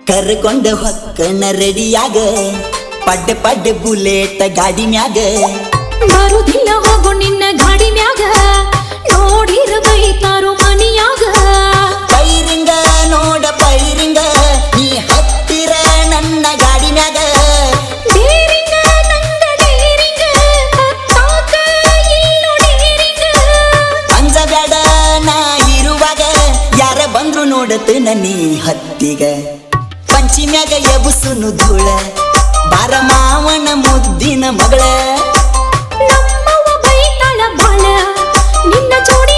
ಕರ್ಕೊಂಡ ಹೊಕ್ಕನ ರೆಡಿಯಾಗ ಪಡ್ಡೆ ಪಡ್ಡೆ ಬುಲೆಟ್ ಗಾಡಿ ಮ್ಯಾಗ ಬರುದಿಲ್ಲ ಹೋಗು ನಿನ್ನ ಗಾಡಿ ಮ್ಯಾಗ ನೋಡಿರ ಬೈತಾರು ಮನಿಯಾಗ ಪೈರಿಂಗ ನೋಡ ಪೈರಿಂಗ ನೀ ಹತ್ತಿರ ನನ್ನ ಗಾಡಿ ಮ್ಯಾಗ ಡೇರಿಂಗ ನಂಗ ಡೇರಿಂಗ ಹತ್ತಾಕ ಇಲ್ಲೋ ಡೇರಿಂಗ ಅಂಜಬ್ಯಾಡ ನಾ ಇರುವಾಗ ಯಾರ ಬಂದ್ರು ನೋಡತನ ನೀ ಹತ್ತಿಗ ಪಂಚಿಮ್ಯಾಗ ಎಬುಸುನು ಧೂಳ ಬಾರ ಮಾವನ ಮುದ್ದಿನ ಮಗಳ ನಮ್ಮವ್ವ ಬೈತಾಳ ಬಾಳ ನಿನ್ನ ಜೋಡಿ